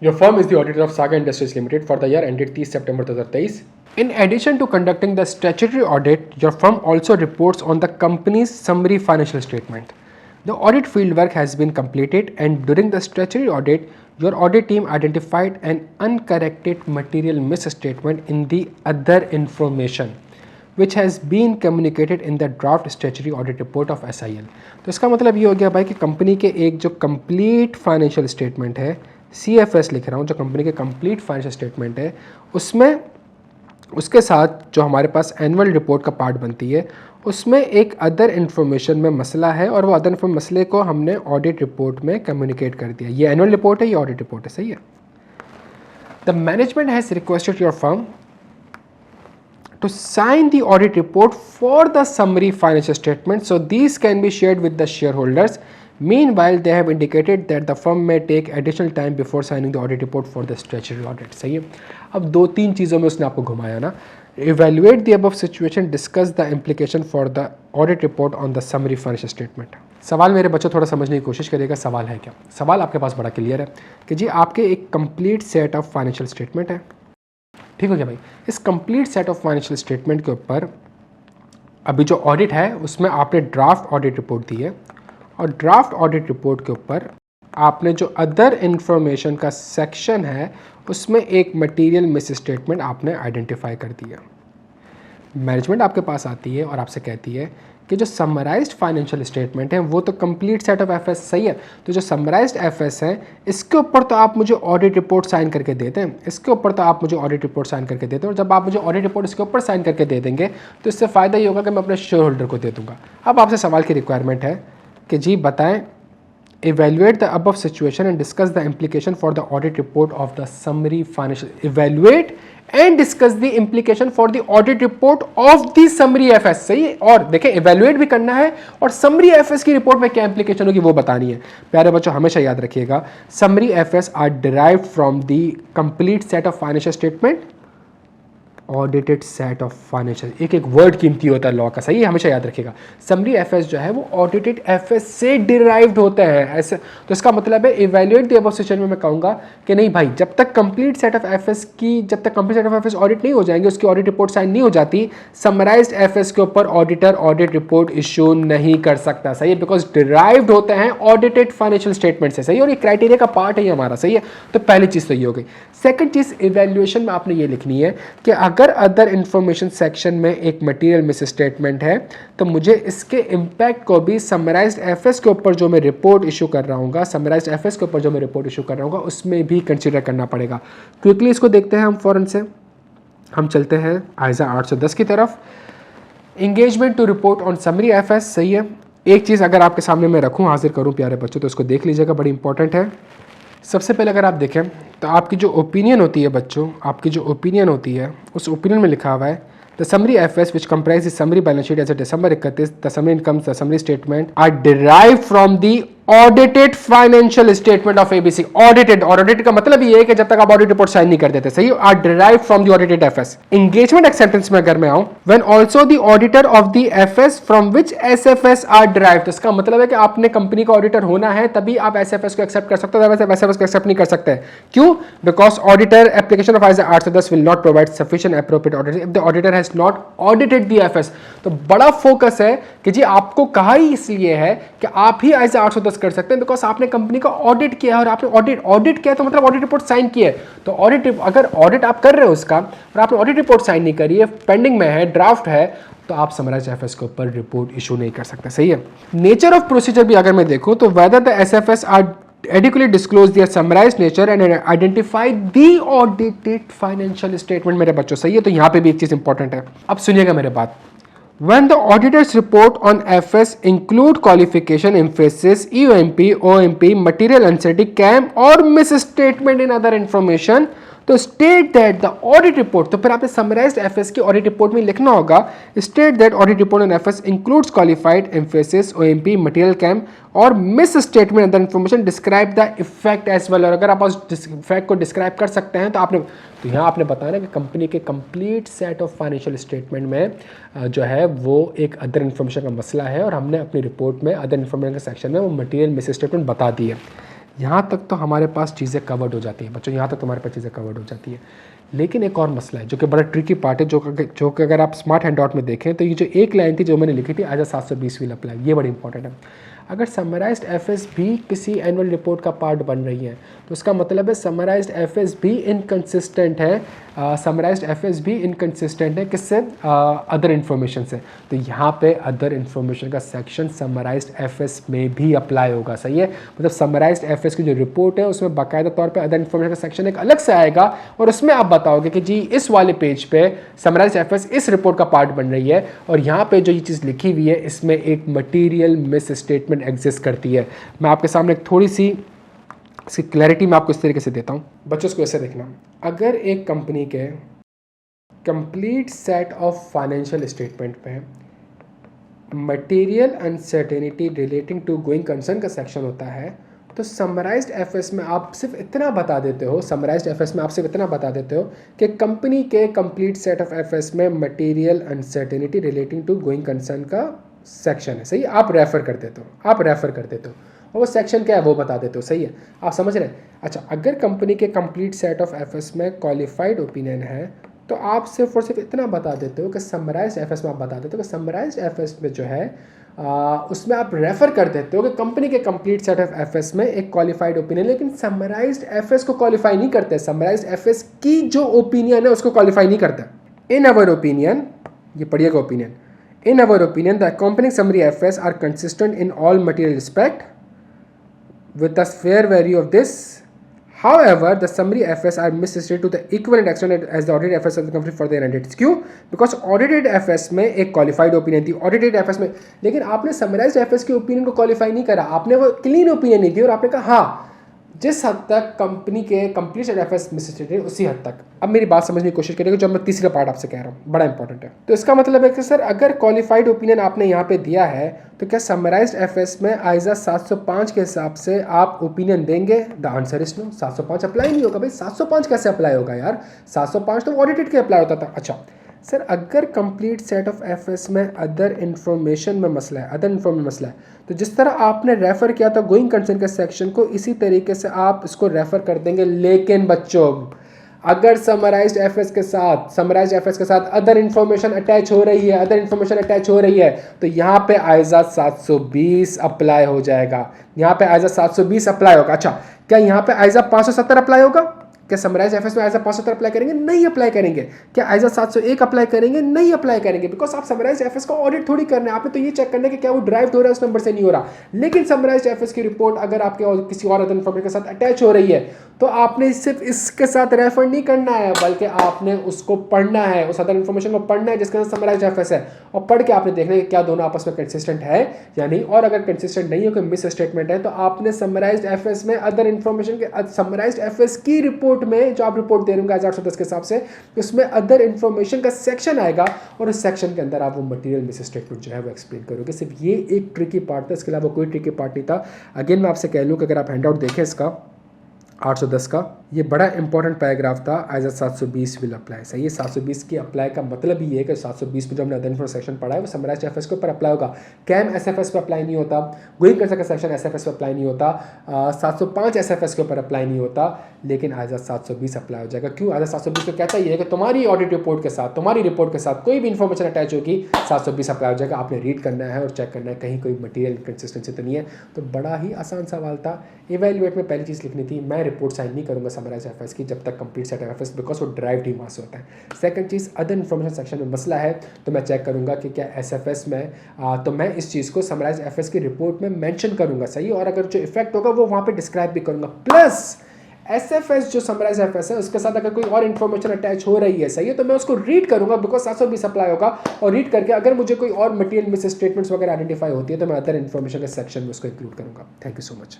Your firm is the auditor of Saga Industries Limited for the year ended 30 September 2023. In addition to conducting the statutory audit, your firm also reports on the company's summary financial statement. The audit fieldwork has been completed, and during the statutory audit, your audit team identified an uncorrected material misstatement in the other information, which has been communicated in the draft statutory audit report of SIL. तो इसका मतलब ये हो गया भाई कि company के एक जो कंप्लीट फाइनेंशियल स्टेटमेंट है, CFS लिख रहा हूँ, जो कंपनी के कंप्लीट फाइनेंशियल स्टेटमेंट है, उसमें उसके साथ जो हमारे पास एनुअल रिपोर्ट का पार्ट बनती है, उसमें एक अदर इन्फॉर्मेशन में मसला है, और वो अदर मसले को हमने ऑडिट रिपोर्ट में कम्युनिकेट कर दिया. ये एनुअल रिपोर्ट है, ये ऑडिट रिपोर्ट है, सही है. The management has requested your firm to sign the audit report for the summary financial statement, so these can be shared with the shareholders. Meanwhile, they have indicated that the firm may take additional time before signing the audit report for the statutory audit. सही है. अब दो तीन चीज़ों में उसने आपको घुमाया ना. Evaluate the above situation, discuss the implication for the audit report on the summary financial statement. सवाल मेरे बच्चों थोड़ा समझने की कोशिश करिएगा. सवाल है क्या? सवाल आपके पास बड़ा क्लियर है कि जी आपके एक complete set of financial statement है, ठीक हो गया भाई. इस complete set of financial statement के ऊपर अभी जो ऑडिट है उसमें आपने ड्राफ्ट ऑडिट रिपोर्ट दी है, और ड्राफ्ट ऑडिट रिपोर्ट के ऊपर आपने जो अदर इन्फॉर्मेशन का सेक्शन है उसमें एक मटेरियल मिस स्टेटमेंट आपने आइडेंटिफाई कर दिया. मैनेजमेंट आपके पास आती है और आपसे कहती है कि जो समराइज्ड फाइनेंशियल स्टेटमेंट है वो तो कंप्लीट सेट ऑफ एफएस, सही है. तो जो समराइज्ड एफएस है इसके ऊपर तो आप मुझे ऑडिट रिपोर्ट साइन करके देते हैं, इसके ऊपर तो आप मुझे ऑडिट रिपोर्ट साइन करके देते हैं, और जब आप मुझे ऑडिट रिपोर्ट इसके ऊपर साइन करके दे देंगे तो इससे फ़ायदा ये होगा कि मैं अपने शेयर होल्डर को दे दूँगा. अब आपसे सवाल की रिक्वायरमेंट है कि जी बताएं, evaluate the above situation and discuss the implication for the audit report of the summary financial. Evaluate and discuss the implication for the audit report of the summary FS. सही है. और देखें evaluate भी करना है और summary FS की report में क्या implication होगी वो बतानी है. प्यारे बच्चों हमेशा याद रखिएगा, summary FS are derived from the complete set of financial statement, audited set of financial. एक एक वर्ड कीमती होता है लॉ का, सही है, हमेशा याद रखिएगा. समरी एफएस जो है वो ऑडिटेड एफएस से डिराइव्ड होते हैं ऐसे. तो इसका मतलब है इवैल्यूएट द अबव सिचुएशन में मैं कहूँगा कि नहीं भाई, जब तक कंप्लीट सेट ऑफ एफएस की, जब तक complete set of FS audit नहीं हो जाएंगे, उसकी ऑडिट रिपोर्ट साइन नहीं हो जाती, समराइज्ड एफएस के ऊपर ऑडिटर ऑडिट रिपोर्ट इशू नहीं कर सकता. सही है, बिकॉज डिराइव्ड होते हैं ऑडिटेड फाइनेंशियल स्टेटमेंट से. सही है, और ये क्राइटेरिया का पार्ट है हमारा. सही है. तो पहली चीज़ तो ये हो गई. सेकंड चीज़, इवैल्यूएशन में आपने ये लिखनी है कि अगर अदर इंफॉर्मेशन सेक्शन में एक मटेरियल मिस स्टेटमेंट है तो मुझे इसके इम्पैक्ट को भी समराइज्ड एफएस के ऊपर जो मैं रिपोर्ट इशू कर रहा हूँ, समराइज्ड एफएस के ऊपर जो मैं रिपोर्ट इशू कर रहा हूँ उसमें भी कंसीडर करना पड़ेगा. क्विकली इसको देखते हैं हम फौरन से. हम चलते हैं आइजा 810 की तरफ. Engagement to report on summary FS. सही है. एक चीज़ अगर आपके सामने मैं रखूँ, हाजिर करूँ प्यारे बच्चों, तो इसको देख लीजिएगा, बड़ी इंपॉर्टेंट है. सबसे पहले अगर आप देखें तो आपकी जो ओपिनियन होती है बच्चों, आपकी जो ओपिनियन होती है उस ओपिनियन में लिखा हुआ है the summary FS which comprise the summary balance sheet as a December 31, the summary income, the summary statement are derived from the audited financial statement of ABC. Audited, और ऑडिटेड का मतलब ये है कि जब तक आप ऑडिट रिपोर्ट साइन नहीं कर देते. सही, are derived from the audited FS. Engagement acceptance में अगर मैं आऊं, when also the auditor of the FS from which SFS are derived. तो इसका मतलब है कि आपने कंपनी का ऑडिटर होना है तभी आप एसएफएस को एक्सेप्ट कर सकते हो, वैसे एसएफएस को एक्सेप्ट नहीं कर सकते. क्यों? Because auditor application of ISA 810 will not provide sufficient appropriate audit if the auditor has not audited the FS. तो बड़ा फोकस है कि जी आपको कहा ही इसलिए है कि आप ही आइजा 810 कर सकते हैं बिकॉज आपने कंपनी का ऑडिट किया है, और आपने ऑडिट किया तो मतलब ऑडिट रिपोर्ट साइन की है. तो ऑडिट, अगर ऑडिट आप कर रहे हो उसका और आपने ऑडिट रिपोर्ट साइन नहीं करी है, पेंडिंग में है, ड्राफ्ट है, तो आप समराइज्ड एफएस के ऊपर रिपोर्ट इशू नहीं कर सकते. सही है. नेचर ऑफ प्रोसीजर भी अगर मैं देखूं तो whether the SFS are adequately disclose their summarized nature and identify the audited financial statement. मेरे बच्चों सही है. तो यहाँ पे भी एक चीज इंपॉर्टेंट है. अब सुनिएगा मेरे बात. When the auditor's report on FS include qualification, emphasis, EOMP, OMP, material uncertainty, CAM or misstatement in other information, तो state that the audit report, तो फिर आपने समराइज्ड एफएस की ऑडिट रिपोर्ट में लिखना होगा state that audit report on FS includes qualified, emphasis, OMP, material KAM और misstatement the information describe the effect as well. और अगर आप उस इफेक्ट को डिस्क्राइब कर सकते हैं तो आपने, तो यहाँ आपने बताना कि कंपनी के complete set of financial statement में जो है वो एक अदर इन्फॉर्मेशन का मसला है, और हमने अपनी रिपोर्ट में अदर इन्फॉर्मेशन के सेक्शन में वो मटेरियल मिस स्टेटमेंट बता दी है. यहाँ तक तो हमारे पास चीज़ें कवर्ड हो जाती हैं बच्चों, यहाँ तक तुम्हारे पास चीज़ें कवर्ड हो जाती है। लेकिन एक और मसला है जो कि बड़ा ट्रिकी पार्ट है, जो कि अगर आप स्मार्ट हैंड आउट में देखें तो ये जो एक लाइन थी जो मैंने लिखी थी आज 720 विल अप्लाई, ये बड़ी इंपॉर्टेंट है। अगर समराइज्ड एफएस भी किसी एनुअल रिपोर्ट का पार्ट बन रही है तो उसका मतलब है समराइज्ड एफएस भी इनकंसिस्टेंट है, समराइज्ड एफएस भी इनकंसिस्टेंट है किससे, अदर इन्फॉर्मेशन से। तो यहाँ पे अदर इन्फॉर्मेशन का सेक्शन समराइज्ड एफएस में भी अप्लाई होगा, सही है। मतलब समराइज्ड एफएस की जो रिपोर्ट है उसमें बाकायदा तौर पे अदर इन्फॉर्मेशन का सेक्शन एक अलग से आएगा और उसमें आप बताओगे कि जी इस वाले पेज पे समराइज्ड एफएस इस रिपोर्ट का पार्ट बन रही है और यहाँ पे जो ये चीज़ लिखी हुई है इसमें एक मटीरियल मिस स्टेटमेंट एग्जिस्ट करती है। मैं आपके सामने एक थोड़ी सी इसकी क्लैरिटी मैं आपको इस तरीके से देता हूँ बच्चों, इसको ऐसे देखना। अगर एक कंपनी के complete set of financial statement पे material uncertainty relating to going concern का सेक्शन होता है तो समराइज्ड एफएस में आप सिर्फ इतना बता देते हो, समराइज्ड एफएस में आप सिर्फ इतना बता देते हो कि कंपनी के कंप्लीट सेट ऑफ एफएस में material uncertainty relating to going concern का सेक्शन है, सही। आप रेफर कर देते हो, आप रेफर कर देते हो और वो सेक्शन क्या है वो बता देते हो, सही है। आप समझ रहे हैं। अच्छा, अगर कंपनी के कंप्लीट सेट ऑफ एफएस में क्वालिफाइड ओपिनियन है तो आप सिर्फ और सिर्फ इतना बता देते हो कि समराइज्ड एफएस में आप बता देते हो कि समराइज्ड एफएस में जो है उसमें आप रेफर कर देते हो कि कंपनी के कंप्लीट सेट ऑफ एफएस में एक क्वालिफाइड ओपिनियन, लेकिन समराइज्ड एफएस को क्वालिफाई नहीं करते। समराइज्ड एफएस की जो ओपिनियन है उसको क्वालिफाई नहीं करता। इन अवर ओपिनियन, ये पढ़िएगा opinion, in our opinion the accompanying summary FS are consistent in all material respect with the fair value of this. However, the summary FS are misstated to the equivalent extent as the audited FS of the company for their ended. क्यों? Because audited FS में एक qualified opinion थी, audited FS में, लेकिन आपने summarized FS के opinion को qualify नहीं करा, आपने वो clean opinion नहीं दी और आपने कहा हाँ जिस हद तक कंपनी के कंप्लीट एफएस मिसस्टेटेड उसी हद तक। अब मेरी बात समझने की कोशिश करिएगा जो मैं तीसरा पार्ट आपसे कह रहा हूँ, बड़ा इंपॉर्टेंट है। तो इसका मतलब है कि सर अगर क्वालिफाइड ओपिनियन आपने यहाँ पे दिया है तो क्या समराइज्ड एफएस में आइजा 705 के हिसाब से आप ओपिनियन देंगे? The answer is no. 705 apply नहीं होगा भाई। 705 कैसे अप्लाई होगा यार? 705 तो ऑडिटेड के अप्लाई होता था। अच्छा सर, अगर कंप्लीट सेट ऑफ एफएस में अदर इन्फॉर्मेशन में मसला है, अदर इन्फॉर्मेशन मसला है, तो जिस तरह आपने रेफर किया था गोइंग कंसर्न के सेक्शन को, इसी तरीके से आप इसको रेफर कर देंगे। लेकिन बच्चों अगर समराइज्ड एफएस के साथ अदर इन्फॉर्मेशन अटैच हो रही है, अदर इन्फॉर्मेशन अटैच हो रही है, तो यहाँ पे आइजा 720 अप्लाई हो जाएगा। यहाँ पे आइजा 720 अप्लाई होगा। अच्छा, क्या यहाँ पे आइजा 570 अप्लाई होगा? क्या समराइज एफएस में आइजा 570 अप्लाई करेंगे? नहीं अप्लाई करेंगे। क्या आइजा 701 अप्लाई करेंगे? नहीं अप्लाई करेंगे, बिकॉज आप समराइज एफएस का ऑडिट थोड़ी करना है। आपने तो ये चेक करना है कि क्या वो ड्राइव हो रहा है उस नंबर से, नहीं हो रहा। लेकिन समराइज एफएस की रिपोर्ट अगर आपके और किसी और अदर इन्फॉर्मेशन के साथ अटैच हो रही है तो आपने सिर्फ इसके साथ रेफर नहीं करना है, बल्कि आपने उसको पढ़ना है, उस अदर इन्फॉर्मेशन को पढ़ना है जिसके साथ समराइज एफएस है, और पढ़ के आपने देखना है कि क्या दोनों आपस में कंसिस्टेंट है या नहीं। और अगर कंसिस्टेंट नहीं है, कोई मिस स्टेटमेंट है, तो आपने समराइज्ड एफएस में अदर इन्फॉर्मेशन के समराइज्ड एफएस की रिपोर्ट में जो आप रिपोर्ट दे रहे होंगे 810 के हिसाब से, उसमें अदर इन्फॉर्मेशन का सेक्शन आएगा और उस सेक्शन के अंदर आप वो मटेरियल मिस स्टेटमेंट जो है वो एक्सप्लेन करोगे। सिर्फ ये एक ट्रिकी पार्ट था, इसके अलावा कोई ट्रिकी पार्ट नहीं था। अगेन मैं आपसे कह लूँ कि अगर आप हैंडआउट देखें इसका 810 का, ये बड़ा इंपॉर्टेंट पैराग्राफ था। आइजा 720 विल अप्लाई, सही है। 720 की अप्लाई का मतलब ये है कि 720 में जो हमने अदर इन्फॉर्मेशन सेक्शन पढ़ा है वो समराइज्ड एफएस के ऊपर अप्लाई होगा। कैम एसएफएस पे अप्लाई नहीं होता, गोइंग कंसर्न का सेक्शन एसएफएस पे अप्लाई नहीं होता, 705 एसएफएस के ऊपर अप्लाई नहीं होता, लेकिन आइजा 720 अप्लाई हो जाएगा। क्यों? आइजा 720 तो कहता ही है कि तुम्हारी ऑडिट रिपोर्ट के साथ, तुम्हारी रिपोर्ट के साथ कोई भी इन्फॉर्मेशन अटैच होगी 720 अप्लाई हो जाएगा। आपने रीड करना है और चेक करना है कहीं कोई मटीरियल इनकंसिस्टेंसी तो नहीं है। तो बड़ा ही आसान सवाल था। इवेल्युएट में पहली चीज़ लिखनी थी, मैं रिपोर्ट साइन नहीं करूँगा समराइज एफएस की जब तक complete set of FS, because वो ड्राइव ही वहाँ से होता है। सेकंड चीज़, अदर इन्फॉर्मेशन सेक्शन में मसला है तो मैं चेक करूँगा कि क्या एसएफएस में तो मैं इस चीज़ को समराइज एफएस की रिपोर्ट में मेंशन करूँगा, सही, और अगर जो इफेक्ट होगा वो वहाँ पे डिस्क्राइब भी करूँगा। प्लस एसएफएस जो समराइज एफएस है उसके साथ अगर कोई और इन्फॉर्मेशन अटैच हो रही है, सही है, तो मैं उसको रीड करूँगा, बिकॉज 720 अप्लाई होगा। और रीड करके अगर मुझे कोई और मटेरियल मिस स्टेटमेंट्स वगैरह आइडेंटिफाई होती है तो मैं अदर इन्फॉर्मेशन के सेक्शन में उसको इंक्लूड करूँगा। Thank you so much.